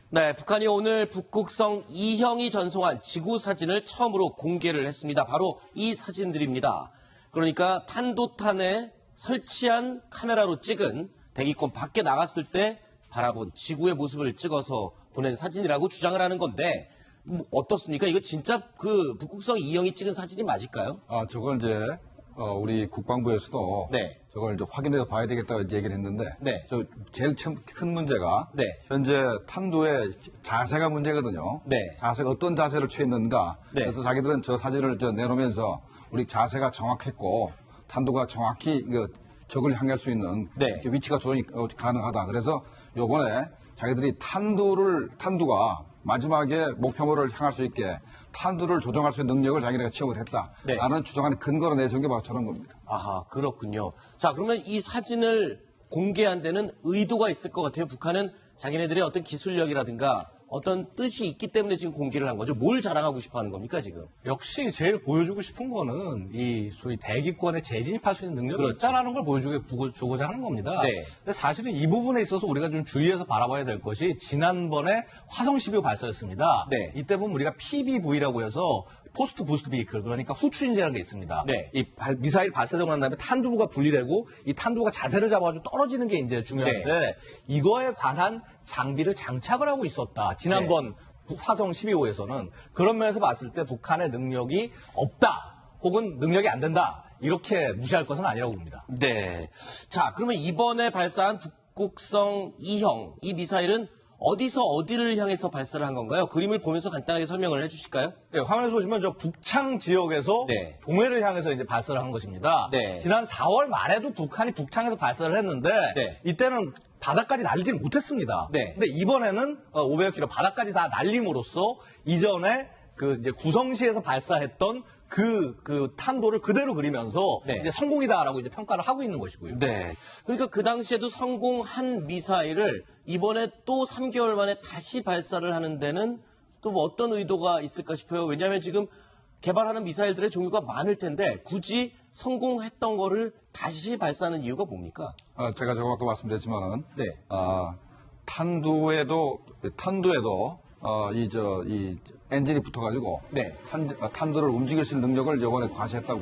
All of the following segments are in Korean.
네, 북한이 오늘 북극성 2형이 전송한 지구 사진을 처음으로 공개를 했습니다. 바로 이 사진들입니다. 그러니까 탄도탄에 설치한 카메라로 찍은 대기권 밖에 나갔을 때 바라본 지구의 모습을 찍어서 보낸 사진이라고 주장을 하는 건데 어떻습니까? 이거 진짜 그 북극성 2형이 찍은 사진이 맞을까요? 저걸 이제 우리 국방부에서도 네. 저걸 이제 확인해서 봐야 되겠다고 이제 얘기를 했는데 네. 저 제일 큰 문제가 네. 현재 탄도의 자세가 문제거든요. 네. 자세가 어떤 자세를 취했는가. 네. 그래서 자기들은 저 사진을 내놓으면서 우리 자세가 정확했고 탄도가 정확히 적을 향할 수 있는 네. 위치가 조정이 가능하다. 그래서 요번에 자기들이 탄두가 마지막에 목표물을 향할 수 있게 탄두를 조정할 수 있는 능력을 자기네가 취업을 했다. 네. 라는 주장하는 근거로 내세운 게 바로 저런 겁니다. 아하, 그렇군요. 자, 그러면 이 사진을 공개한 데는 의도가 있을 것 같아요. 북한은 자기네들의 어떤 기술력이라든가 어떤 뜻이 있기 때문에 지금 공개를 한 거죠. 뭘 자랑하고 싶어 하는 겁니까, 지금? 역시 제일 보여주고 싶은 거는 이 소위 대기권에 재진입할 수 있는 능력이 그렇죠. 있다는 걸 보여주고자 하는 겁니다. 네. 근데 사실은 이 부분에 있어서 우리가 좀 주의해서 바라봐야 될 것이 지난번에 화성 12호 발사였습니다. 네. 이때 보면 우리가 PBV라고 해서 포스트 부스트 비클, 그러니까 후추인제라는 게 있습니다. 네. 이 미사일 발사되고 난 다음에 탄두부가 분리되고 이 탄두부가 자세를 잡아가지고 떨어지는 게 이제 중요한데 네. 이거에 관한 장비를 장착을 하고 있었다. 지난번 화성 12호에서는 그런 면에서 봤을 때 북한의 능력이 없다 혹은 능력이 안 된다 이렇게 무시할 것은 아니라고 봅니다. 네. 자, 그러면 이번에 발사한 북극성 2형, 이 미사일은 어디서 어디를 향해서 발사를 한 건가요? 그림을 보면서 간단하게 설명을 해주실까요? 네, 화면에서 보시면 저 북창 지역에서 네. 동해를 향해서 이제 발사를 한 것입니다. 네. 지난 4월 말에도 북한이 북창에서 발사를 했는데 네. 이때는 바다까지 날리지는 못했습니다. 네. 근데 이번에는 500km 바다까지 다 날림으로써 이전에 그 이제 구성시에서 발사했던 그 탄도를 그대로 그리면서 네. 이제 성공이다라고 이제 평가를 하고 있는 것이고요. 네. 그러니까 그 당시에도 성공한 미사일을 이번에 또 3개월 만에 다시 발사를 하는 데는 또 뭐 어떤 의도가 있을까 싶어요. 왜냐하면 지금 개발하는 미사일들의 종류가 많을 텐데 굳이 성공했던 거를 다시 발사하는 이유가 뭡니까? 제가 조금 아까 말씀드렸지만은 네. 탄두에도 이 엔진이 붙어가지고 네. 탄두를 움직일 수 있는 능력을 이번에 과시했다고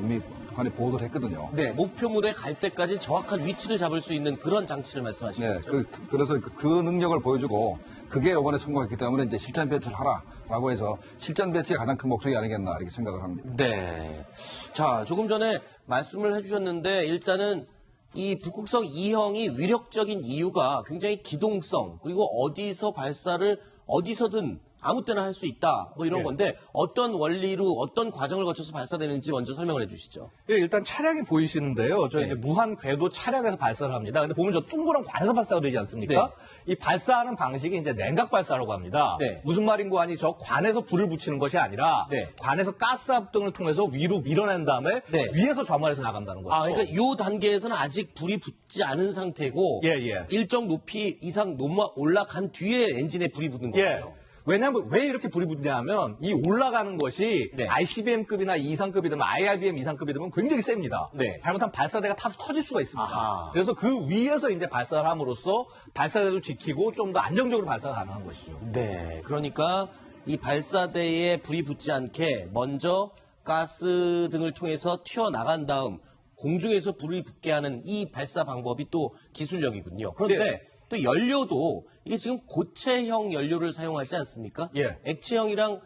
북한이 보도를 했거든요. 네, 목표물에 갈 때까지 정확한 위치를 잡을 수 있는 그런 장치를 말씀하시는 네, 거죠? 그래서 그 능력을 보여주고 그게 이번에 성공했기 때문에 이제 실전 배치를 하라라고 해서 실전 배치가 가장 큰 목적이 아니겠나 이렇게 생각을 합니다. 네. 자, 조금 전에 말씀을 해주셨는데 일단은 이 북극성 2형이 위력적인 이유가 굉장히 기동성 그리고 어디서 발사를 어디서든 아무 때나 할 수 있다 뭐 이런 건데 어떤 원리로 어떤 과정을 거쳐서 발사되는지 먼저 설명을 해주시죠. 예, 일단 차량이 보이시는데요. 저 이제 무한 궤도 차량에서 발사를 합니다. 근데 보면 저 둥그런 관에서 발사가 되지 않습니까? 이 발사하는 방식이 이제 냉각 발사라고 합니다. 네. 무슨 말인고 하니 저 관에서 불을 붙이는 것이 아니라 네. 관에서 가스 압등을 통해서 위로 밀어낸 다음에 네. 위에서 점화해서 나간다는 거죠. 아, 그러니까 이 단계에서는 아직 불이 붙지 않은 상태고 예. 일정 높이 이상 올라간 뒤에 엔진에 불이 붙는 거예요. 왜냐하면 왜 이렇게 불이 붙냐면 이 올라가는 것이 네. ICBM급이나 이상급이든 IRBM 이상급이든 굉장히 셉니다. 네. 잘못하면 발사대가 타서 터질 수가 있습니다. 아하. 그래서 그 위에서 이제 발사를 함으로써 발사대도 지키고 좀 더 안정적으로 발사가 가능한 것이죠. 네, 그러니까 이 발사대에 불이 붙지 않게 먼저 가스 등을 통해서 튀어나간 다음 공중에서 불이 붙게 하는 이 발사 방법이 또 기술력이군요. 그런데 네. 또 연료도 이게 지금 고체형 연료를 사용하지 않습니까? 예. 액체형이랑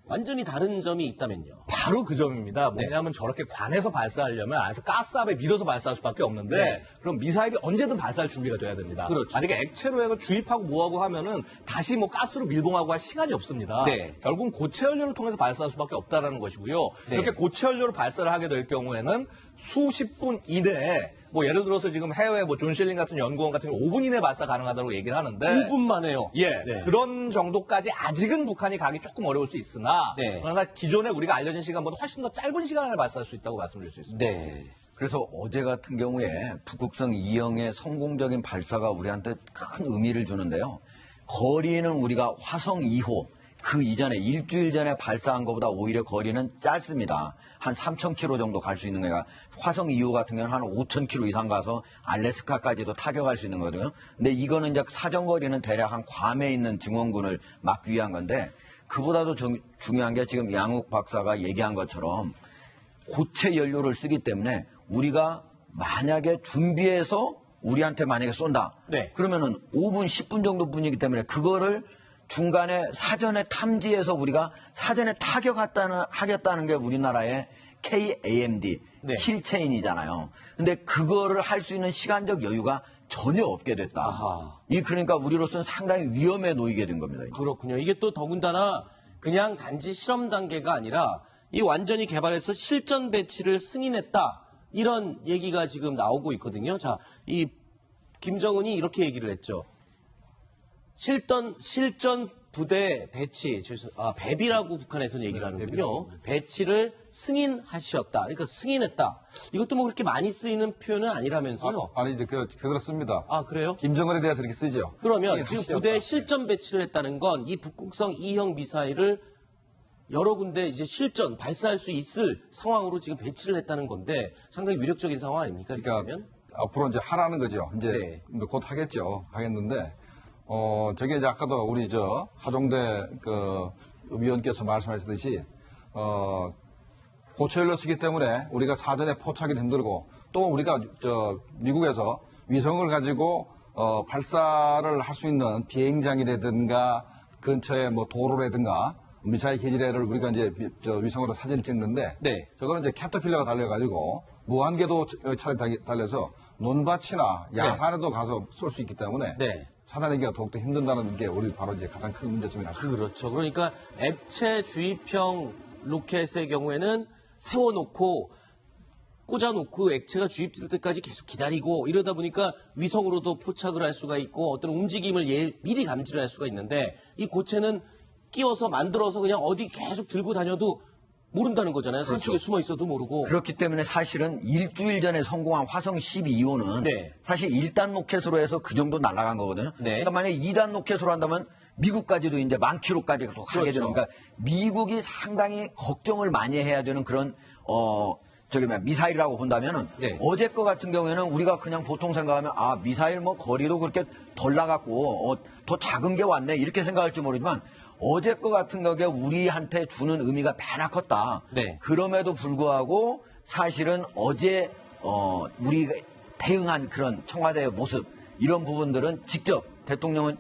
완전히 다른 점이 있다면요. 바로 그 점입니다. 네. 뭐냐면 저렇게 관에서 발사하려면 안에서 가스압에 밀어서 발사할 수밖에 없는데 네. 그럼 미사일이 언제든 발사할 준비가 돼야 됩니다. 그렇죠. 만약에 액체로 해서 주입하고 뭐하고 하면은 다시 뭐 가스로 밀봉하고 할 시간이 없습니다. 네. 결국은 고체 연료를 통해서 발사할 수밖에 없다라는 것이고요. 네. 이렇게 고체 연료를 발사를 하게 될 경우에는 수십 분 이내에 뭐 예를 들어서 지금 해외 뭐 존 실링 같은 연구원 같은 경우 5분 이내 발사 가능하다고 얘기를 하는데 5분만 해요. 예, 네. 그런 정도까지 아직은 북한이 가기 조금 어려울 수 있으나 네. 그러나 기존에 우리가 알려진 시간보다 훨씬 더 짧은 시간 안에 발사할 수 있다고 말씀드릴 수 있습니다. 네. 그래서 어제 같은 경우에 북극성 2형의 성공적인 발사가 우리한테 큰 의미를 주는데요. 거리는 우리가 화성 2호 그 이전에 일주일 전에 발사한 것보다 오히려 거리는 짧습니다. 한 3,000km 정도 갈 수 있는 거가 화성 2호 같은 경우는 한 5,000km 이상 가서 알래스카까지도 타격할 수 있는 거거든요. 근데 이거는 이제 사정거리는 대략 한 괌에 있는 증원군을 막기 위한 건데 그보다도 중요한 게 지금 양욱 박사가 얘기한 것처럼 고체 연료를 쓰기 때문에 우리가 만약에 준비해서 우리한테 만약에 쏜다. 네. 그러면은 5분, 10분 정도 뿐이기 때문에 그거를 중간에 사전에 탐지해서 우리가 사전에 타격하겠다는 게 우리나라의 KAMD, 네. 킬체인이잖아요. 근데 그거를 할 수 있는 시간적 여유가 전혀 없게 됐다. 아하. 그러니까 우리로서는 상당히 위험에 놓이게 된 겁니다. 그렇군요. 이게 또 더군다나 그냥 단지 실험 단계가 아니라 이 완전히 개발해서 실전 배치를 승인했다. 이런 얘기가 지금 나오고 있거든요. 자, 이 김정은이 이렇게 얘기를 했죠. 실전 부대 배치, 배비라고 북한에서는 얘기를 하는군요. 배치를 승인하셨다. 그러니까 승인했다. 이것도 뭐 그렇게 많이 쓰이는 표현은 아니라면서요. 아니, 이제 그렇습니다. 아, 그래요? 김정은에 대해서 이렇게 쓰죠. 그러면 지금 하시었다. 부대에 실전 배치를 했다는 건 이 북극성 2형 미사일을 여러 군데 이제 실전 발사할 수 있을 상황으로 지금 배치를 했다는 건데 상당히 위력적인 상황 아닙니까? 이렇게 그러니까 되면? 앞으로 이제 하라는 거죠. 이제 네. 곧 하겠죠. 하겠는데 저게 이제 아까도 우리 하종대 위원께서 말씀하셨듯이 고체연료 쓰기 때문에 우리가 사전에 포착이 힘들고 또 우리가 미국에서 위성을 가지고 발사를 할 수 있는 비행장이라든가 근처에 뭐 도로라든가 미사일 기지를 우리가 이제 위성으로 사진을 찍는데 네. 저거는 이제 캐터필러가 달려가지고 무한궤도 차를 달려서 논밭이나 야산에도 가서 쏠 수 있기 때문에 네. 찾아내기가 더욱더 힘든다는 게 우리 바로 이제 가장 큰 문제점이라고. 그렇죠. 그러니까 액체 주입형 로켓의 경우에는 세워놓고 꽂아놓고 액체가 주입될 때까지 계속 기다리고 이러다 보니까 위성으로도 포착을 할 수가 있고 어떤 움직임을 미리 감지를 할 수가 있는데 이 고체는 끼워서 만들어서 그냥 어디 계속 들고 다녀도 모른다는 거잖아요. 산속에 숨어 있어도 모르고. 그렇기 때문에 사실은 일주일 전에 성공한 화성 12호는 네. 사실 1단 로켓으로 해서 그 정도 날아간 거거든요. 네. 그러니까 만약에 2단 로켓으로 한다면 미국까지도 이제 10,000km까지 또 가게 그렇죠. 되는 그러니까 미국이 상당히 걱정을 많이 해야 되는 그런 미사일이라고 본다면은 네. 어제 거 같은 경우에는 우리가 그냥 보통 생각하면 미사일 뭐 거리도 그렇게 덜 나갔고 더 작은 게 왔네 이렇게 생각할지 모르지만 어제 거 같은 거에 우리한테 주는 의미가 배나 컸다. 네. 그럼에도 불구하고 사실은 어제 우리가 대응한 그런 청와대의 모습 이런 부분들은 직접 대통령은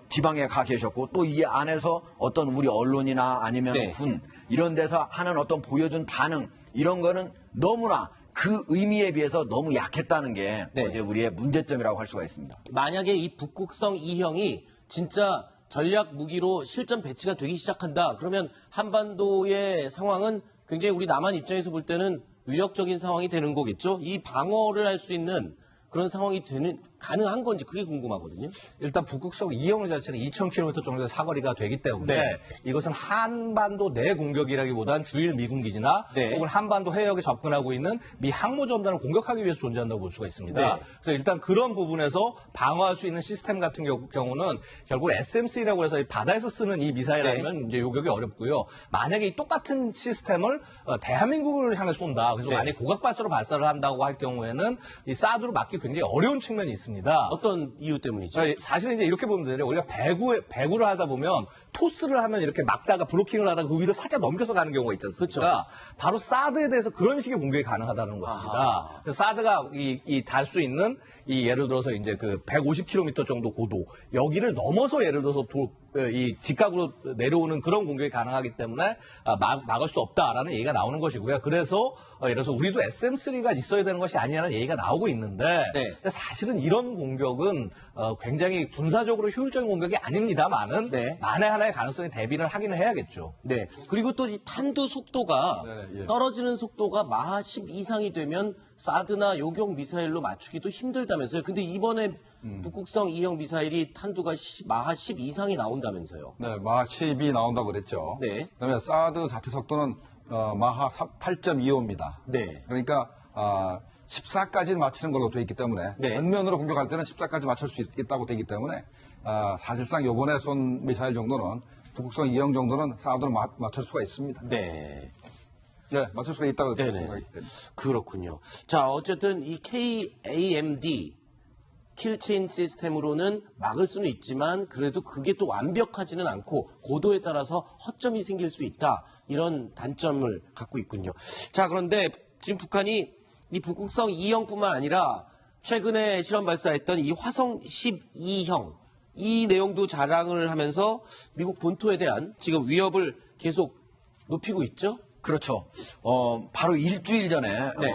지방에 가 계셨고 또 이 안에서 어떤 우리 언론이나 아니면 네. 군 이런 데서 하는 어떤 보여준 반응 이런 거는 너무나 그 의미에 비해서 너무 약했다는 게 네. 어제 우리의 문제점이라고 할 수가 있습니다. 만약에 이 북극성 2형이 진짜 전략 무기로 실전 배치가 되기 시작한다. 그러면 한반도의 상황은 굉장히 우리 남한 입장에서 볼 때는 위력적인 상황이 되는 거겠죠. 이 방어를 할 수 있는 그런 상황이 가능한 건지 그게 궁금하거든요. 일단 북극성 2형 자체는 2,000km 정도의 사거리가 되기 때문에 네. 이것은 한반도 내 공격이라기보다는 주일 미군 기지나 네. 혹은 한반도 해역에 접근하고 있는 미 항모 전단을 공격하기 위해서 존재한다고 볼 수가 있습니다. 네. 그래서 일단 그런 부분에서 방어할 수 있는 시스템 같은 경우는 결국 SM3라고 해서 이 바다에서 쓰는 이 미사일 네. 아니면 이제 요격이 어렵고요. 만약에 이 똑같은 시스템을 대한민국을 향해 쏜다. 그래서 네. 만약에 고각발사로 발사를 한다고 할 경우에는 이 사드로 막기 굉장히 어려운 측면이 있습니다. 어떤 이유 때문이죠? 사실은 이제 이렇게 보면 돼요. 우리가 배구를 하다 보면 토스를 하면 이렇게 막다가 브로킹을 하다가 그 위로 살짝 넘겨서 가는 경우가 있지 않습니까? 바로 사드에 대해서 그런 식의 공격이 가능하다는 것입니다. 그래서 사드가 달 수 있는 예를 들어서 이제 그 150km 정도 고도 여기를 넘어서 예를 들어서 이 직각으로 내려오는 그런 공격이 가능하기 때문에 막을 수 없다라는 얘기가 나오는 것이고요. 그래서 예를 들어서 우리도 SM3가 있어야 되는 것이 아니냐는 얘기가 나오고 있는데 네. 근데 사실은 이런 공격은 굉장히 군사적으로 효율적인 공격이 아닙니다만은 네. 만에 하나의 가능성에 대비를 하기는 해야겠죠. 네. 그리고 또 이 탄두 속도가 네, 예. 떨어지는 속도가 마하 10 이상이 되면 사드나 요격 미사일로 맞추기도 힘들다면서요. 근데 이번에 북극성 2형 미사일이 탄두가 마하 10 이상이 나온다면서요. 네, 마하 10이 나온다고 그랬죠. 네. 그다음에 사드 자체 속도는 마하 8.25입니다. 네. 그러니까 14까지 맞추는 걸로 되어 있기 때문에 네. 전면으로 공격할 때는 14까지 맞출 수 있다고 되기 때문에 사실상 이번에 쏜 미사일 정도는 북극성 2형 정도는 사드로 맞출 수가 있습니다. 네. 네, 맞출 수가 있다고 네네. 생각이 됩니다. 그렇군요. 자, 어쨌든 이 KAMD 킬체인 시스템으로는 막을 수는 있지만 그래도 그게 또 완벽하지는 않고 고도에 따라서 허점이 생길 수 있다. 이런 단점을 갖고 있군요. 자, 그런데 지금 북한이 이 북극성 2형뿐만 아니라 최근에 실험 발사했던 이 화성 12형 이 내용도 자랑을 하면서 미국 본토에 대한 지금 위협을 계속 높이고 있죠? 그렇죠. 바로 일주일 전에 네.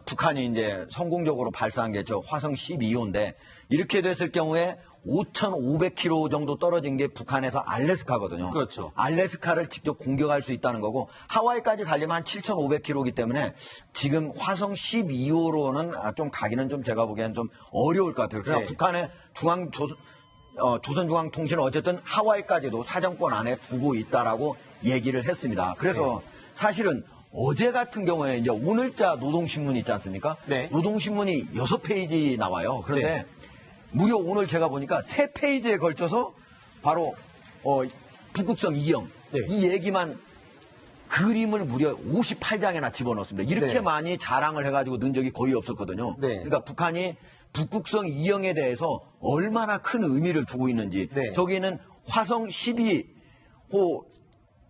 북한이 이제 성공적으로 발사한 게 저 화성 12호인데 이렇게 됐을 경우에 5,500km 정도 떨어진 게 북한에서 알래스카거든요. 그렇죠. 알래스카를 직접 공격할 수 있다는 거고 하와이까지 가려면 한 7,500km이기 때문에 지금 화성 12호로는 좀 가기는 좀 제가 보기엔 좀 어려울 것 같아요. 그래서 네. 북한의 조선중앙통신은 어쨌든 하와이까지도 사정권 안에 두고 있다라고 얘기를 했습니다. 그래서 사실은 어제 같은 경우에 이제 오늘자 노동신문 있지 않습니까? 네. 노동신문이 6페이지 나와요. 그런데 네. 무려 오늘 제가 보니까 3페이지에 걸쳐서 바로 북극성 2형 네. 이 얘기만 그림을 무려 58장이나 집어넣었습니다. 이렇게 네. 많이 자랑을 해가지고 넣은 적이 거의 없었거든요. 네. 그러니까 북한이 북극성 2형에 대해서 얼마나 큰 의미를 두고 있는지 네. 저기는 화성 12호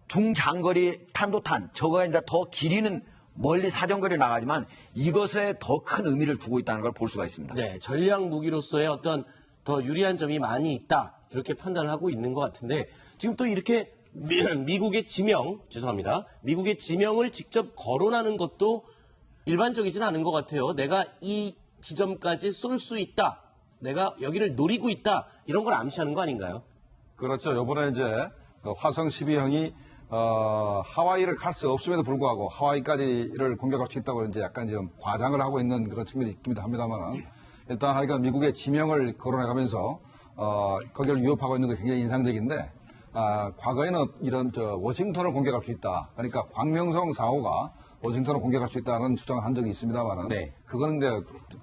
중장거리 탄도탄 저거가 이제 더 길이는 멀리 사정거리 나가지만 이것에 더 큰 의미를 두고 있다는 걸 볼 수가 있습니다. 네, 전략 무기로서의 어떤 더 유리한 점이 많이 있다. 이렇게 판단을 하고 있는 것 같은데 지금 또 이렇게 미국의 미국의 지명을 직접 거론하는 것도 일반적이진 않은 것 같아요. 내가 이 지점까지 쏠 수 있다. 내가 여기를 노리고 있다. 이런 걸 암시하는 거 아닌가요? 그렇죠. 요번에 이제 그 화성 12형이 하와이를 갈 수 없음에도 불구하고 하와이까지를 공격할 수 있다고 이제 약간 좀 과장을 하고 있는 그런 측면이 있기도 합니다만 일단 하여간 미국의 지명을 거론해가면서 거기를 위협하고 있는 게 굉장히 인상적인데 과거에는 이런 워싱턴을 공격할 수 있다. 그러니까 광명성 4호가 워싱턴을 공격할 수 있다는 주장을 한 적이 있습니다만은 네. 그거는 이제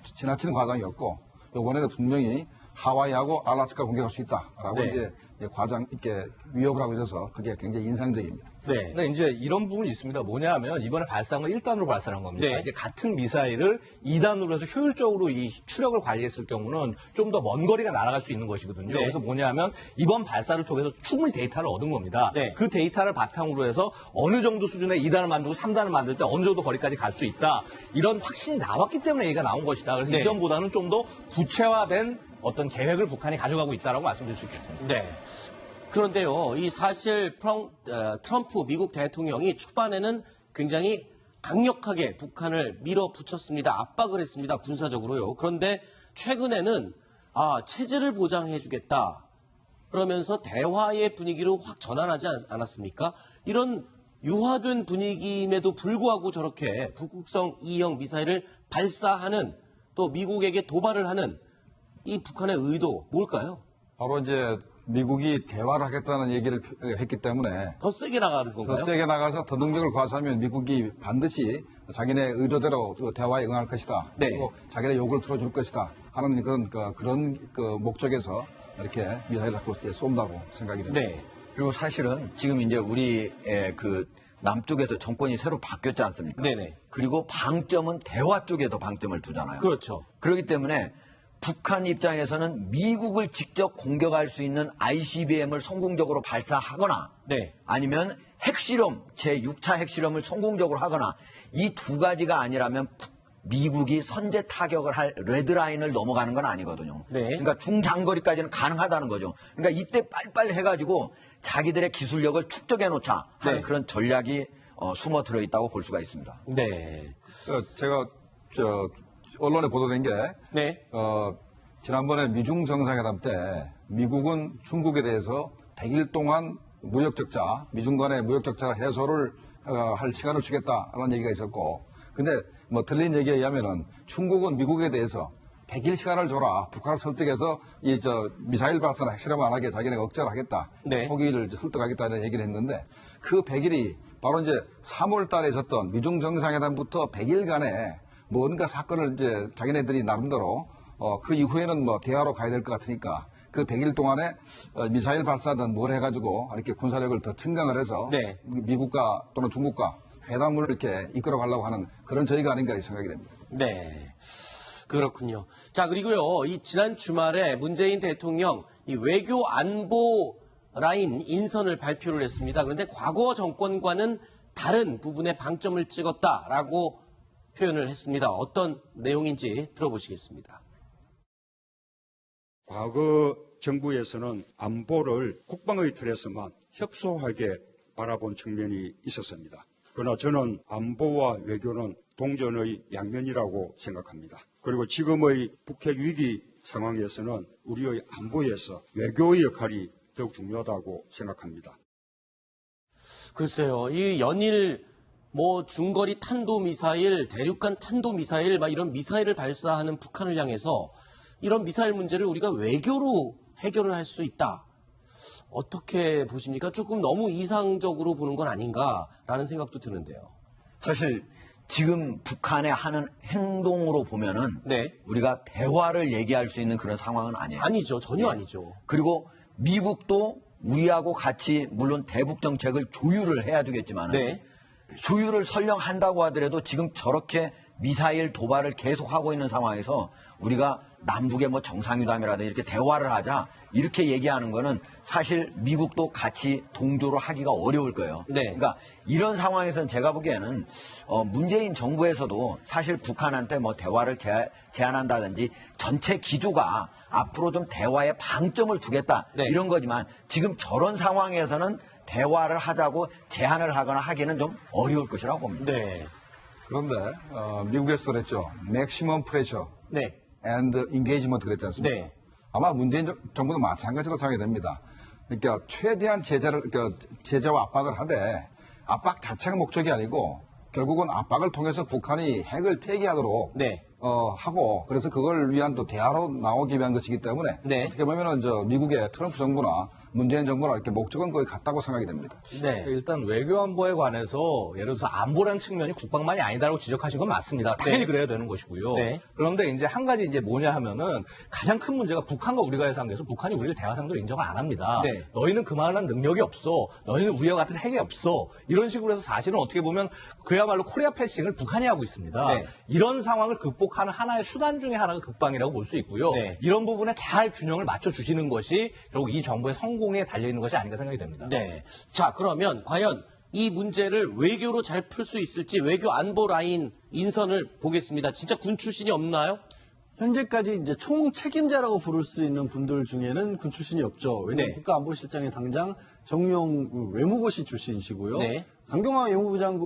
지나치는 과정이었고 이번에는 분명히 하와이하고 알래스카 공격할 수 있다라고 네. 이제 과장 있게 위협을 하고 있어서 그게 굉장히 인상적입니다. 네. 근데 이제 이런 부분이 있습니다. 뭐냐면 이번에 발사한 건 1단으로 발사한 겁니다. 네. 이제 같은 미사일을 2단으로 해서 효율적으로 이 추력을 관리했을 경우는 좀 더 먼 거리가 날아갈 수 있는 것이거든요. 네. 그래서 뭐냐면 이번 발사를 통해서 충분히 데이터를 얻은 겁니다. 네. 그 데이터를 바탕으로 해서 어느 정도 수준의 2단을 만들고 3단을 만들 때 어느 정도 거리까지 갈 수 있다. 이런 확신이 나왔기 때문에 얘기가 나온 것이다. 그래서 네. 이전보다는 좀 더 구체화된 어떤 계획을 북한이 가져가고 있다라고 말씀드릴 수 있겠습니다. 네. 그런데요, 이 사실 트럼프 미국 대통령이 초반에는 굉장히 강력하게 북한을 밀어붙였습니다. 압박을 했습니다. 군사적으로요. 그런데 최근에는 체제를 보장해주겠다. 그러면서 대화의 분위기로 확 전환하지 않았습니까? 이런 유화된 분위기임에도 불구하고 저렇게 북극성 2형 미사일을 발사하는 또 미국에게 도발을 하는 이 북한의 의도 뭘까요? 바로 이제 미국이 대화를 하겠다는 얘기를 했기 때문에 더 세게 나가는 건가요? 더 세게 나가서 더 능력을 과시하면 미국이 반드시 자기네 의도대로 대화에 응할 것이다. 네. 그리고 자기네 욕을 들어줄 것이다. 하는 그런 목적에서 이렇게 미사일을 자꾸 쏜다고 생각이 됩니다. 네. 그리고 사실은 지금 이제 우리의 그 남쪽에서 정권이 새로 바뀌었지 않습니까? 네네. 그리고 방점은 대화 쪽에 더 방점을 두잖아요. 그렇죠. 그렇기 때문에 북한 입장에서는 미국을 직접 공격할 수 있는 ICBM을 성공적으로 발사하거나 네. 아니면 핵실험, 제6차 핵실험을 성공적으로 하거나 이 두 가지가 아니라면 미국이 선제 타격을 할 레드라인을 넘어가는 건 아니거든요. 네. 그러니까 중장거리까지는 가능하다는 거죠. 그러니까 이때 빨리빨리 해가지고 자기들의 기술력을 축적해 놓자 하는 네. 그런 전략이 숨어 들어있다고 볼 수가 있습니다. 네. 제가 언론에 보도된 게 네. 지난번에 미중 정상회담 때 미국은 중국에 대해서 100일 동안 무역적자, 미중 간의 무역적자 해소를 할 시간을 주겠다라는 얘기가 있었고, 근데 뭐 들린 얘기에 의하면은 중국은 미국에 대해서 100일 시간을 줘라. 북한을 설득해서 미사일 발사나 핵실험 안 하게 자기네가 억제를 하겠다. 네. 포기를 설득하겠다는 얘기를 했는데 그 100일이 바로 이제 3월 달에 졌던 미중 정상회담부터 100일간에 뭔가 사건을 이제 자기네들이 나름대로 그 이후에는 뭐 대화로 가야 될 것 같으니까 그 100일 동안에 미사일 발사든 뭘 해가지고 이렇게 군사력을 더 증강을 해서 네. 미국과 또는 중국과 회담을 이렇게 이끌어 가려고 하는 그런 저희가 아닌가 생각이 됩니다. 네. 그렇군요. 자, 그리고요, 이 지난 주말에 문재인 대통령 이 외교 안보 라인 인선을 발표를 했습니다. 그런데 과거 정권과는 다른 부분에 방점을 찍었다라고 표현을 했습니다. 어떤 내용인지 들어보시겠습니다. 과거 정부에서는 안보를 국방의 틀에서만 협소하게 바라본 측면이 있었습니다. 그러나 저는 안보와 외교는 동전의 양면이라고 생각합니다. 그리고 지금의 북핵 위기 상황에서는 우리의 안보에서 외교의 역할이 더욱 중요하다고 생각합니다. 글쎄요, 이 연일 뭐 중거리 탄도미사일, 대륙간 탄도미사일, 막 이런 미사일을 발사하는 북한을 향해서 이런 미사일 문제를 우리가 외교로 해결을 할 수 있다. 어떻게 보십니까? 조금 너무 이상적으로 보는 건 아닌가라는 생각도 드는데요. 사실 지금 북한의 하는 행동으로 보면은 네. 우리가 대화를 얘기할 수 있는 그런 상황은 아니에요. 아니죠. 전혀 아니죠. 그리고 미국도 우리하고 같이 물론 대북 정책을 조율을 해야 되겠지만 네. 조율을 설령 한다고 하더라도 지금 저렇게 미사일 도발을 계속하고 있는 상황에서 우리가 남북의 뭐 정상회담이라든지 이렇게 대화를 하자 이렇게 얘기하는 거는 사실 미국도 같이 동조를 하기가 어려울 거예요. 네. 그러니까 이런 상황에서는 제가 보기에는 문재인 정부에서도 사실 북한한테 뭐 대화를 제안한다든지 전체 기조가 앞으로 좀 대화에 방점을 두겠다 네. 이런 거지만 지금 저런 상황에서는 대화를 하자고 제안을 하거나 하기는 좀 어려울 것이라고 봅니다. 네. 그런데 미국에서 그랬죠. 맥시멈 프레셔 네. and engagement 그랬지 않습니까? 네. 아마 문재인 정부도 마찬가지로 생각이 됩니다. 그러니까 최대한 제재와 압박을 하되 압박 자체가 목적이 아니고 결국은 압박을 통해서 북한이 핵을 폐기하도록 네. 하고 그래서 그걸 위한 또 대화로 나오기 위한 것이기 때문에 네. 어떻게 보면은 미국의 트럼프 정부나 문재인 정부나 이렇게 목적은 거의 같다고 생각이 됩니다. 네. 일단 외교 안보에 관해서 예를 들어서 안보라는 측면이 국방만이 아니다라고 지적하신 건 맞습니다. 당연히 네. 그래야 되는 것이고요. 네. 그런데 이제 한 가지 이제 뭐냐 하면은 가장 큰 문제가 북한과 우리가의 상대에서 북한이 우리를 대화 상대로 인정을 안 합니다. 네. 너희는 그만한 능력이 없어. 너희는 우리와 같은 핵이 없어. 이런 식으로 해서 사실은 어떻게 보면 그야말로 코리아 패싱을 북한이 하고 있습니다. 네. 이런 상황을 극복하는 하나의 수단 중에 하나가 국방이라고 볼 수 있고요. 네. 이런 부분에 잘 균형을 맞춰주시는 것이 결국 이 정부의 성공에 달려있는 것이 아닌가 생각이 됩니다. 네. 자, 그러면 과연 이 문제를 외교로 잘 풀 수 있을지 외교 안보 라인 인선을 보겠습니다. 진짜 군 출신이 없나요? 현재까지 이제 총 책임자라고 부를 수 있는 분들 중에는 군 출신이 없죠. 왜냐하면 네. 국가안보실장이 당장 정용 외무고시 출신이시고요. 네. 강경화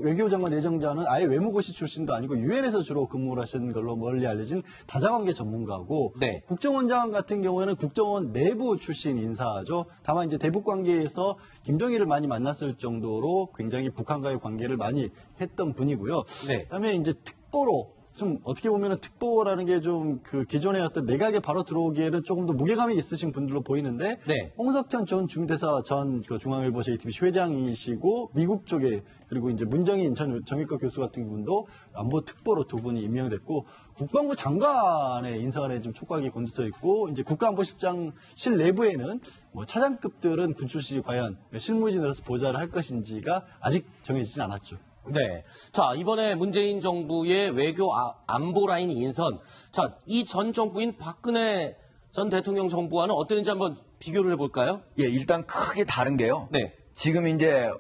외교장관 내정자는 아예 외무고시 출신도 아니고 유엔에서 주로 근무를 하시는 걸로 멀리 알려진 다자관계 전문가고 네. 국정원장 같은 경우에는 국정원 내부 출신 인사죠. 다만 이제 대북 관계에서 김정일을 많이 만났을 정도로 굉장히 북한과의 관계를 많이 했던 분이고요. 네. 그다음에 이제 특보로 좀 어떻게 보면은 특보라는 게 좀 그 기존의 어떤 내각에 바로 들어오기에는 조금 더 무게감이 있으신 분들로 보이는데 네. 홍석현 전 중대사 전 그 중앙일보 JTBC 회장이시고 미국 쪽에 그리고 이제 문정인 전 정의과 교수 같은 분도 안보 특보로 두 분이 임명됐고 국방부 장관의 인선에 좀 촉각이 곤두서 있고 이제 국가안보실장실 내부에는 뭐 차장급들은 군 출신이 과연 실무진으로서 보좌를 할 것인지가 아직 정해지진 않았죠. 네. 자, 이번에 문재인 정부의 외교 안보 라인 인선. 자, 이 전 정부인 박근혜 전 대통령 정부와는 어땠는지 한번 비교를 해볼까요? 예, 일단 크게 다른 게요. 네. 지금 이제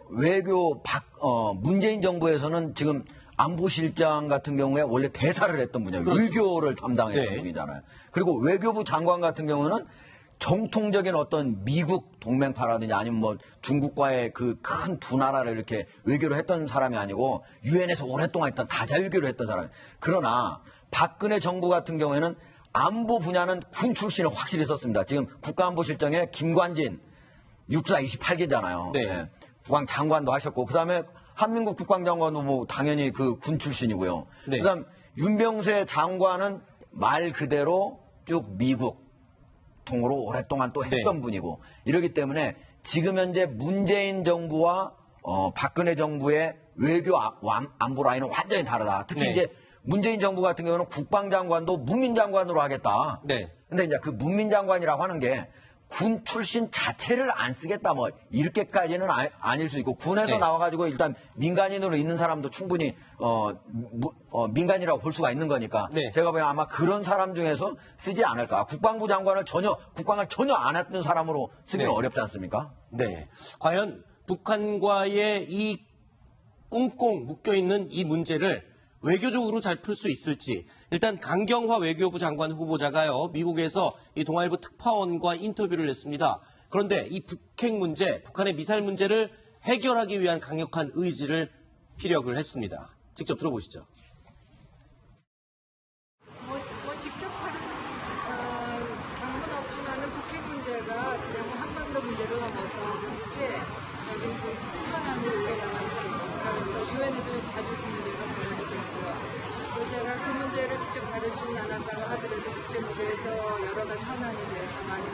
문재인 정부에서는 지금 안보실장 같은 경우에 원래 대사를 했던 분이에요. 그렇죠. 외교를 담당했던 네. 분이잖아요. 그리고 외교부 장관 같은 경우는 정통적인 어떤 미국 동맹파라든지 아니면 뭐 중국과의 그 큰 두 나라를 이렇게 외교를 했던 사람이 아니고 유엔에서 오랫동안 했던 다자외교를 했던 사람. 그러나 박근혜 정부 같은 경우에는 안보 분야는 군 출신을 확실히 썼습니다. 지금 국가안보실장에 김관진 육사 28기잖아요. 네. 국방 장관도 하셨고 그다음에 한민국 국방장관도 뭐 당연히 그 군 출신이고요. 네. 그다음 윤병세 장관은 말 그대로 쭉 미국 통으로 오랫동안 또 했던 네. 분이고 이러기 때문에 지금 현재 문재인 정부와 박근혜 정부의 외교 안보 라인은 완전히 다르다. 특히 네. 이제 문재인 정부 같은 경우는 국방장관도 문민장관으로 하겠다. 네. 근데 이제 그 문민장관이라고 하는 게 군 출신 자체를 안 쓰겠다 뭐 이렇게까지는 아닐 수 있고 군에서 네. 나와가지고 일단 민간인으로 있는 사람도 충분히 민간이라고 볼 수가 있는 거니까 네. 제가 보기엔 아마 그런 사람 중에서 쓰지 않을까. 국방부 장관을 국방을 전혀 안 했던 사람으로 쓰기는 네. 어렵지 않습니까? 네. 과연 북한과의 이 꽁꽁 묶여있는 이 문제를 외교적으로 잘 풀 수 있을지. 일단 강경화 외교부 장관 후보자가요, 미국에서 이 동아일보 특파원과 인터뷰를 했습니다. 그런데 이 북핵 문제, 북한의 미사일 문제를 해결하기 위한 강력한 의지를 피력을 했습니다. 직접 들어보시죠. 직접 방문 없지만은 북핵 문제가 그냥 한반도 문제를 넘어서 국제적인 그 흥분한 일이 오래 남아있지 않습니까? 그래서 유엔에도 자주 그 문제가 거론이 되고요. 또 제가 그 문제를 직접 다루진 않았다고 하더라도 국제 무대에서 여러 가지 현안에 대해서 많은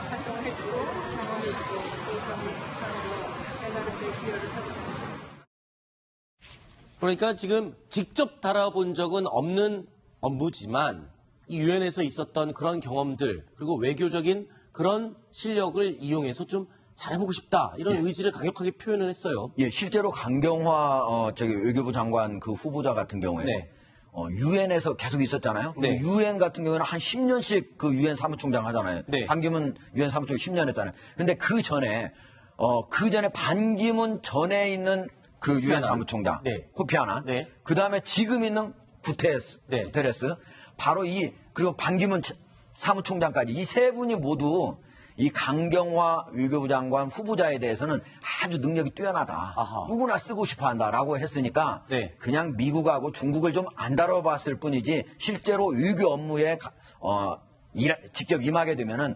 활동을 했고 경험이 있고 그 경험을 바탕으로 제 나름대로 기여를 하고 있습니다. 그러니까 지금 직접 다뤄본 적은 없는 업무지만 이 유엔에서 있었던 그런 경험들 그리고 외교적인 그런 실력을 이용해서 좀 잘해보고 싶다 이런 의지를 강력하게 표현을 했어요. 예, 실제로 강경화 외교부 장관 그 후보자 같은 경우에 네. 유엔에서 계속 있었잖아요. 네. 유엔 같은 경우에는 한 10년씩 그 유엔 사무총장 하잖아요. 네. 반기문 유엔 사무총장 10년 했잖아요. 근데 그 전에 반기문 전에 있는 그 유엔 아난. 사무총장 네. 코피 아난. 네. 그다음에 지금 있는 구테레스. 네. 바로 그리고 반기문 사무총장까지 이 세 분이 모두 이 강경화 외교부 장관 후보자에 대해서는 아주 능력이 뛰어나다. 아하. 누구나 쓰고 싶어 한다라고 했으니까 네. 그냥 미국하고 중국을 좀 안 다뤄봤을 뿐이지 실제로 외교 업무에 직접 임하게 되면은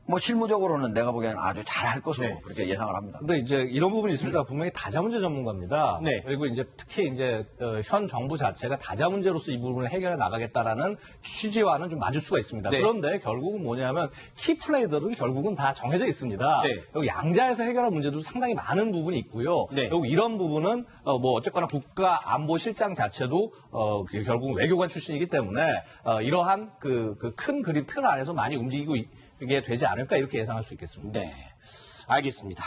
뭐 실무적으로는 내가 보기에는 아주 잘할 것으로 네. 그렇게 예상을 합니다. 근데 이제 이런 부분이 있습니다. 분명히 다자 문제 전문가입니다. 네. 그리고 이제 특히 이제 현 정부 자체가 다자 문제로서 이 부분을 해결해 나가겠다라는 취지와는 좀 맞을 수가 있습니다. 네. 그런데 결국은 뭐냐면 키플레이들은 결국은 다 정해져 있습니다. 네. 그리고 양자에서 해결할 문제도 상당히 많은 부분이 있고요. 네. 그리고 이런 부분은 뭐 어쨌거나 국가안보실장 자체도 결국은 외교관 출신이기 때문에 이러한 그 큰 그림 틀 안에서 많이 움직이고 이게 되지 않을까 이렇게 예상할 수 있겠습니다. 네, 알겠습니다.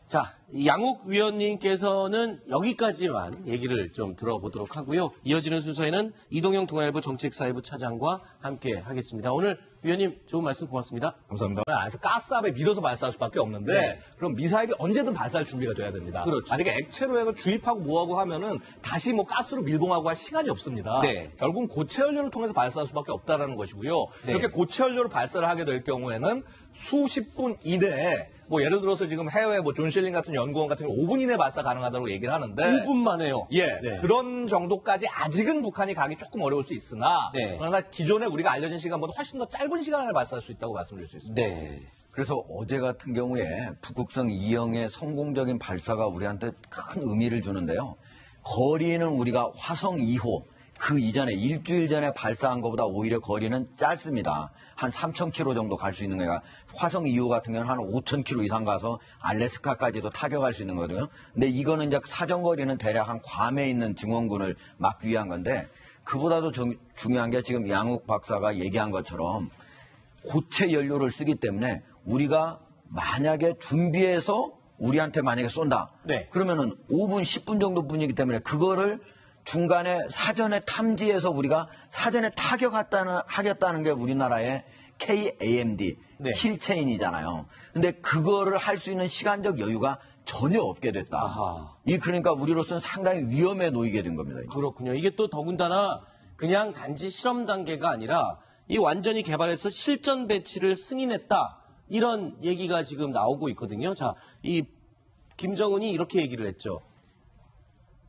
자, 양욱 위원님께서는 여기까지만 얘기를 좀 들어보도록 하고요. 이어지는 순서에는 이동영 동아일보 정책사회부 차장과 함께 하겠습니다. 오늘 위원님 좋은 말씀 고맙습니다. 감사합니다. 안에서 가스압에 밀어서 발사할 수밖에 없는데 네. 그럼 미사일이 언제든 발사할 준비가 돼야 됩니다. 그렇죠. 만약에 액체로 해서 주입하고 뭐하고 하면은 다시 뭐 가스로 밀봉하고 할 시간이 없습니다. 네. 결국은 고체 연료를 통해서 발사할 수밖에 없다라는 것이고요. 네. 이렇게 고체 연료를 발사를 하게 될 경우에는 수십 분 이내에 뭐 예를 들어서 지금 해외 뭐 존 실링 같은 연구원 같은 경우 5분 이내 발사 가능하다고 얘기를 하는데 5분만 해요. 예, 네. 그런 정도까지 아직은 북한이 가기 조금 어려울 수 있으나 네. 그러나 기존에 우리가 알려진 시간보다 훨씬 더 짧은 시간 안에 발사할 수 있다고 말씀드릴 수 있습니다. 네. 그래서 어제 같은 경우에 북극성 2형의 성공적인 발사가 우리한테 큰 의미를 주는데요. 거리는 우리가 화성 2호 그 이전에 일주일 전에 발사한 것보다 오히려 거리는 짧습니다. 한 3,000km 정도 갈 수 있는 거가 화성 2호 같은 경우는 한 5,000km 이상 가서 알래스카까지도 타격할 수 있는 거거든요. 근데 이거는 이제 사정거리는 대략 한 괌에 있는 증원군을 막기 위한 건데 그보다도 중요한 게 지금 양욱 박사가 얘기한 것처럼 고체 연료를 쓰기 때문에 우리가 만약에 준비해서 우리한테 만약에 쏜다. 네. 그러면은 5분, 10분 정도 뿐이기 때문에 그거를 중간에 사전에 탐지해서 우리가 사전에 타격하겠다는 게 우리나라의 KAMD, 네. 킬체인이잖아요. 근데 그거를 할 수 있는 시간적 여유가 전혀 없게 됐다. 아하. 그러니까 우리로서는 상당히 위험에 놓이게 된 겁니다. 그렇군요. 이게 또 더군다나 그냥 단지 실험 단계가 아니라 이 완전히 개발해서 실전 배치를 승인했다. 이런 얘기가 지금 나오고 있거든요. 자, 이 김정은이 이렇게 얘기를 했죠.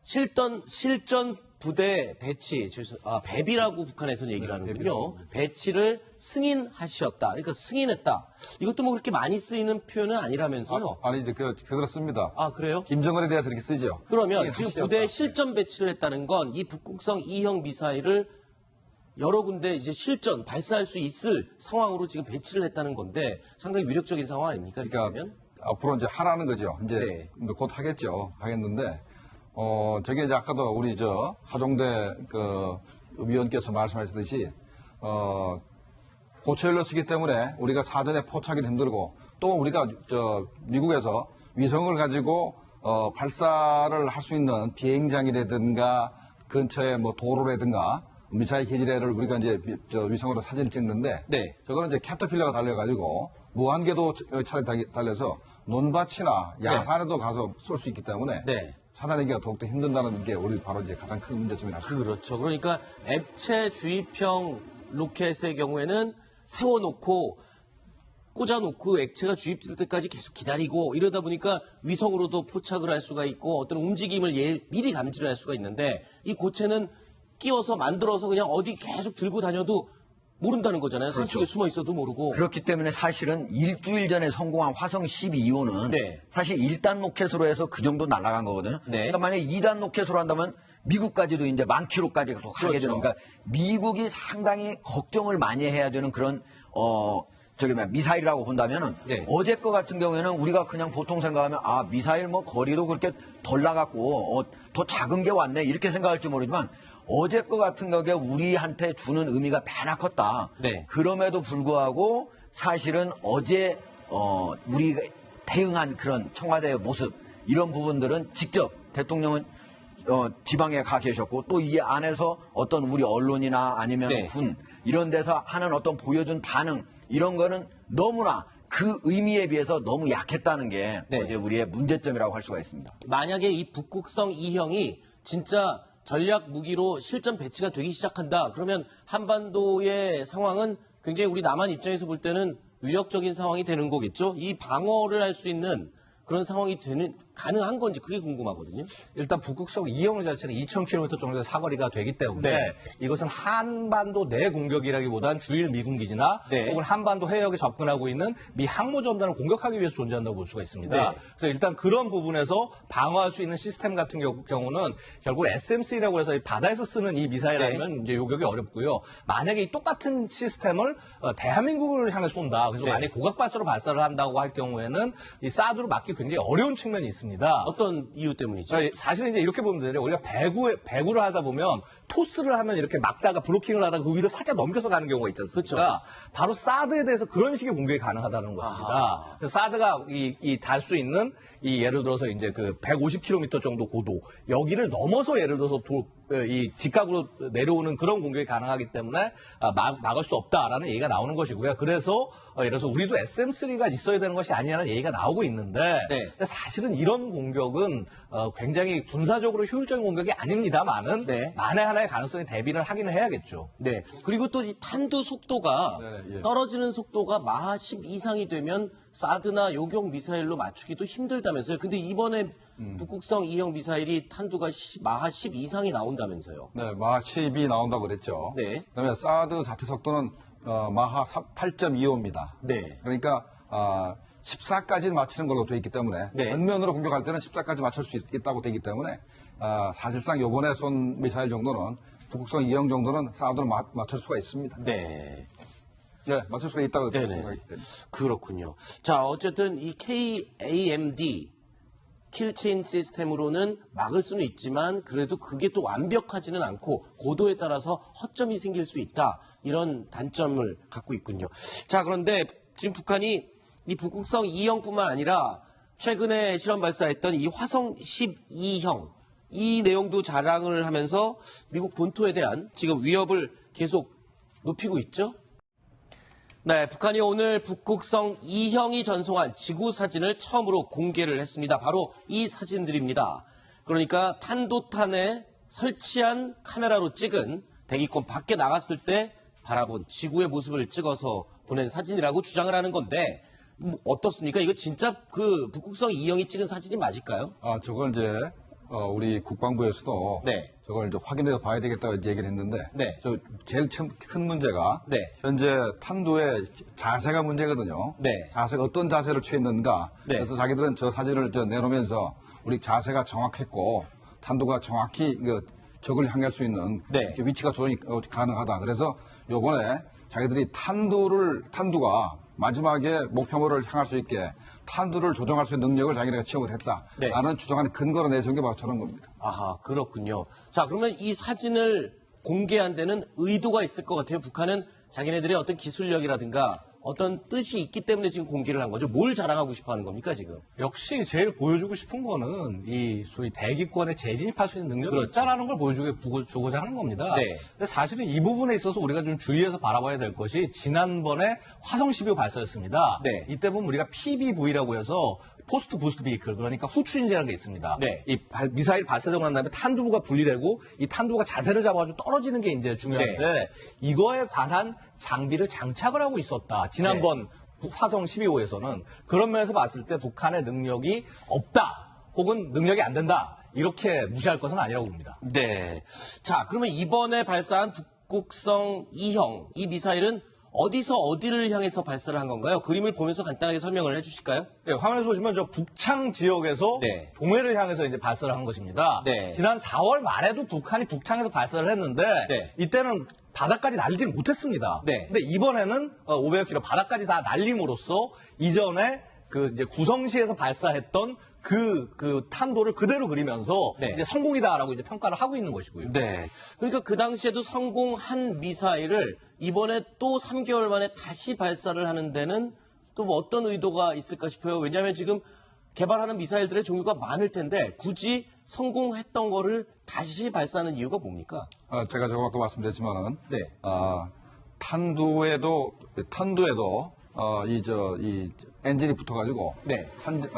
실전 부대 배치, 배비라고 북한에서는 얘기를 하는군요. 배치를 승인하셨다. 그러니까 승인했다. 이것도 뭐 그렇게 많이 쓰이는 표현은 아니라면서요. 아니, 이제 그렇습니다. 아, 그래요? 김정은에 대해서 이렇게 쓰죠. 그러면 지금 하시었다. 부대에 실전 배치를 했다는 건 이 북극성 2형 미사일을 여러 군데 이제 실전 발사할 수 있을 상황으로 지금 배치를 했다는 건데 상당히 위력적인 상황 아닙니까? 이렇게 그러니까 되면? 앞으로 이제 하라는 거죠. 이제 네. 곧 하겠는데, 저게 이제 아까도 우리 하종대 위원께서 말씀하셨듯이, 고체연료 쓰기 때문에 우리가 사전에 포착이 힘들고 또 우리가 미국에서 위성을 가지고 발사를 할 수 있는 비행장이라든가 근처에 뭐 도로라든가 미사일 기지를 우리가 이제 위성으로 사진을 찍는데 네. 저거는 이제 캐터필러가 달려가지고 무한궤도 차량이 달려서 논밭이나 야산에도 가서 쏠 수 있기 때문에 네. 찾아내기가 더욱더 힘든다는 게 우리 바로 이제 가장 큰 문제점이라고 할 수 있습니다. 그렇죠. 그러니까 액체 주입형 로켓의 경우에는 세워놓고 꽂아놓고 액체가 주입될 때까지 계속 기다리고 이러다 보니까 위성으로도 포착을 할 수가 있고 어떤 움직임을 미리 감지를 할 수가 있는데 이 고체는 끼워서 만들어서 그냥 어디 계속 들고 다녀도 모른다는 거잖아요. 산속에 숨어 있어도 모르고. 그렇기 때문에 사실은 일주일 전에 성공한 화성 12호는 네. 사실 1단 로켓으로 해서 그 정도 날아간 거거든요. 네. 그러니까 만약에 2단 로켓으로 한다면 미국까지도 이제 10,000km까지 또 가게 그렇죠. 되는 그러니까 미국이 상당히 걱정을 많이 해야 되는 그런 미사일이라고 본다면은 네. 어제 거 같은 경우에는 우리가 그냥 보통 생각하면 미사일 뭐 거리도 그렇게 덜 나갔고 더 작은 게 왔네 이렇게 생각할지 모르지만 어제 거 같은 거에 우리한테 주는 의미가 배나 컸다. 네. 그럼에도 불구하고 사실은 어제 우리가 대응한 그런 청와대의 모습 이런 부분들은 직접 대통령은 지방에 가 계셨고 또 이 안에서 어떤 우리 언론이나 아니면 네. 군 이런 데서 하는 어떤 보여준 반응 이런 거는 너무나 그 의미에 비해서 너무 약했다는 게 네. 어제 우리의 문제점이라고 할 수가 있습니다. 만약에 이 북극성 2형이 진짜 전략 무기로 실전 배치가 되기 시작한다. 그러면 한반도의 상황은 굉장히 우리 남한 입장에서 볼 때는 위력적인 상황이 되는 거겠죠. 이 방어를 할 수 있는 그런 상황이 가능한 건지 그게 궁금하거든요. 일단 북극성 2형 자체는 2,000km 정도의 사거리가 되기 때문에 네. 이것은 한반도 내 공격이라기보다는 주일 미군 기지나 네. 혹은 한반도 해역에 접근하고 있는 미 항모전단을 공격하기 위해서 존재한다고 볼 수가 있습니다. 네. 그래서 일단 그런 부분에서 방어할 수 있는 시스템 같은 경우는 결국 SM-3라고 해서 이 바다에서 쓰는 이 미사일 네. 아니면 이제 요격이 어렵고요. 만약에 이 똑같은 시스템을 대한민국을 향해 쏜다. 그래서 네. 만약에 고각발사로 발사를 한다고 할 경우에는 이 사드로 막기 굉장히 어려운 측면이 있습니다. 어떤 이유 때문이죠? 사실은 이제 이렇게 보면 돼요. 우리가 배구를 하다 보면 토스를 하면 이렇게 막다가 브로킹을 하다가 그 위로 살짝 넘겨서 가는 경우가 있지 않습니까? 바로 사드에 대해서 그런 식의 공격이 가능하다는 것입니다. 그래서 사드가 달 수 있는 이 예를 들어서 이제 그 150km 정도 고도 여기를 넘어서 예를 들어서 이 직각으로 내려오는 그런 공격이 가능하기 때문에 막을 수 없다라는 얘기가 나오는 것이고요. 그래서 예를 들어서 우리도 SM-3가 있어야 되는 것이 아니냐는 얘기가 나오고 있는데 네. 근데 사실은 이런 공격은 굉장히 군사적으로 효율적인 공격이 아닙니다만은 네. 만에 하나의 가능성에 대비를 하기는 해야겠죠. 네. 그리고 또 이 탄두 속도가 네, 예. 떨어지는 속도가 마하 10 이상이 되면 사드나 요격 미사일로 맞추기도 힘들다면서요. 근데 이번에 북극성 2형 미사일이 탄두가 마하 10 이상이 나온다면서요. 네, 마하 10이 나온다고 그랬죠. 네. 그다음에 사드 자체 속도는 마하 8.25입니다. 네. 그러니까 14까지는 맞추는 걸로 되어 있기 때문에 네. 전면으로 공격할 때는 14까지 맞출 수 있다고 되기 때문에 사실상 이번에 쏜 미사일 정도는 북극성 2형 정도는 사드로 맞출 수가 있습니다. 네. 네, 맞출 수가 있다고 네네. 생각이 됩니다. 그렇군요. 자, 어쨌든 이 KAMD 킬체인 시스템으로는 막을 수는 있지만 그래도 그게 또 완벽하지는 않고 고도에 따라서 허점이 생길 수 있다. 이런 단점을 갖고 있군요. 자, 그런데 지금 북한이 이 북극성 2형뿐만 아니라 최근에 실험 발사했던 이 화성 12형 이 내용도 자랑을 하면서 미국 본토에 대한 지금 위협을 계속 높이고 있죠. 네, 북한이 오늘 북극성 2형이 전송한 지구 사진을 처음으로 공개를 했습니다. 바로 이 사진들입니다. 그러니까 탄도탄에 설치한 카메라로 찍은 대기권 밖에 나갔을 때 바라본 지구의 모습을 찍어서 보낸 사진이라고 주장을 하는 건데 어떻습니까? 이거 진짜 그 북극성 2형이 찍은 사진이 맞을까요? 저걸 이제 우리 국방부에서도 네. 저걸 이제 확인해서 봐야 되겠다고 이제 얘기를 했는데 네. 제일 큰 문제가 네. 현재 탄두의 자세가 문제거든요. 네. 자세가 어떤 자세를 취했는가. 네. 그래서 자기들은 저 사진을 내놓으면서 우리 자세가 정확했고 탄두가 정확히 적을 향할 수 있는 네. 위치가 조정이 가능하다. 그래서 요번에 자기들이 탄두가 마지막에 목표물을 향할 수 있게 탄두를 조정할 수 있는 능력을 자기네가 취업을 했다. 네. 라는 주장하는 근거로 내세운 게 바로 저런 겁니다. 아하, 그렇군요. 자, 그러면 이 사진을 공개한 데는 의도가 있을 것 같아요. 북한은 자기네들의 어떤 기술력이라든가 어떤 뜻이 있기 때문에 지금 공개를 한 거죠. 뭘 자랑하고 싶어 하는 겁니까, 지금? 역시 제일 보여주고 싶은 거는 이 소위 대기권에 재진입할 수 있는 능력이 그렇죠. 있다라는 걸 보여주고자 하는 겁니다. 네. 근데 사실은 이 부분에 있어서 우리가 좀 주의해서 바라봐야 될 것이 지난번에 화성 12호 발사였습니다. 네. 이때 보면 우리가 PBV라고 해서 포스트 부스트 비클, 그러니까 후추인제라는 게 있습니다. 네. 이 미사일 발사되고 난 다음에 탄두부가 분리되고 이 탄두부가 자세를 잡아가지고 떨어지는 게 이제 중요한데 이거에 관한 장비를 장착을 하고 있었다. 지난번 화성 12호에서는 그런 면에서 봤을 때 북한의 능력이 없다. 혹은 능력이 안 된다. 이렇게 무시할 것은 아니라고 봅니다. 네. 자, 그러면 이번에 발사한 북극성 2형 이 미사일은 어디서 어디를 향해서 발사를 한 건가요? 그림을 보면서 간단하게 설명을 해주실까요? 네, 화면에서 보시면 저 북창 지역에서 네. 동해를 향해서 이제 발사를 한 것입니다. 네. 지난 4월 말에도 북한이 북창에서 발사를 했는데 네. 이때는 바다까지 날리지는 못했습니다. 네. 근데 이번에는 500km 바다까지 다 날림으로써 이전에 그 이제 구성시에서 발사했던 그 탄도를 그대로 그리면서 네. 이제 성공이다라고 이제 평가를 하고 있는 것이고요. 네. 그러니까 그 당시에도 성공한 미사일을 이번에 또 3개월 만에 다시 발사를 하는 데는 또 뭐 어떤 의도가 있을까 싶어요. 왜냐하면 지금 개발하는 미사일들의 종류가 많을 텐데 굳이 성공했던 거를 다시 발사하는 이유가 뭡니까? 제가 저거 아까 말씀드렸지만은 네. 탄두에도 이 엔진이 붙어가지고 네.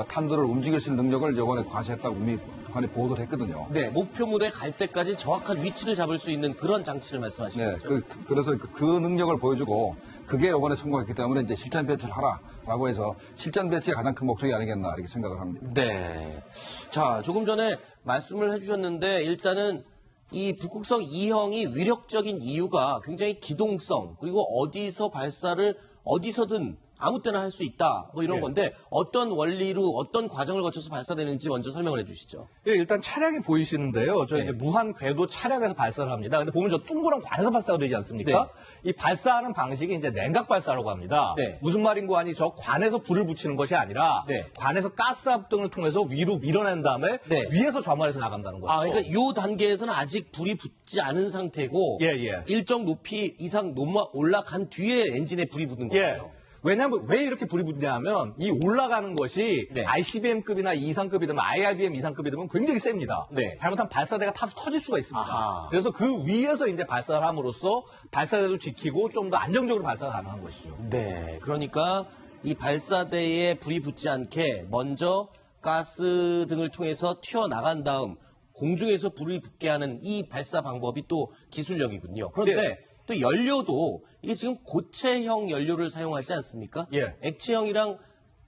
탄두를 움직일 수 있는 능력을 이번에 과시했다고 이미 북한이 보도를 했거든요. 네, 목표물에 갈 때까지 정확한 위치를 잡을 수 있는 그런 장치를 말씀하시는 네, 거죠? 그래서 그 능력을 보여주고 그게 이번에 성공했기 때문에 이제 실전 배치를 하라라고 해서 실전 배치가 가장 큰 목적이 아니겠나 이렇게 생각을 합니다. 네. 자, 조금 전에 말씀을 해주셨는데 일단은 이 북극성 2형이 위력적인 이유가 굉장히 기동성 그리고 어디서 발사를 어디서든 아무 때나 할 수 있다 뭐 이런 건데 어떤 원리로 어떤 과정을 거쳐서 발사되는지 먼저 설명을 해주시죠. 예, 일단 차량이 보이시는데요. 저 이제 무한 궤도 차량에서 발사를 합니다. 근데 보면 저 둥그런 관에서 발사가 되지 않습니까? 이 발사하는 방식이 이제 냉각 발사라고 합니다. 네. 무슨 말인고 하니 저 관에서 불을 붙이는 것이 아니라 네. 관에서 가스 압등을 통해서 위로 밀어낸 다음에 네. 위에서 점화해서 나간다는 거죠. 아, 그러니까 이 단계에서는 아직 불이 붙지 않은 상태고 예. 일정 높이 이상 올라간 뒤에 엔진에 불이 붙는 예. 거예요. 왜냐하면 왜 이렇게 불이 붙냐 하면 이 올라가는 것이 네. ICBM급이나 이상급이든 IRBM 이상급이든 굉장히 셉니다. 네. 잘못하면 발사대가 타서 터질 수가 있습니다. 아하. 그래서 그 위에서 이제 발사를 함으로써 발사대도 지키고 좀 더 안정적으로 발사가 가능한 것이죠. 네, 그러니까 이 발사대에 불이 붙지 않게 먼저 가스 등을 통해서 튀어나간 다음 공중에서 불이 붙게 하는 이 발사 방법이 또 기술력이군요. 그런데 네. 또 연료도 이게 지금 고체형 연료를 사용하지 않습니까? 예. 액체형이랑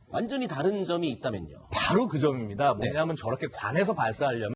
완전히 다른 점이 있다면요. 바로 그 점입니다. 뭐냐면 저렇게 관에서 발사하려면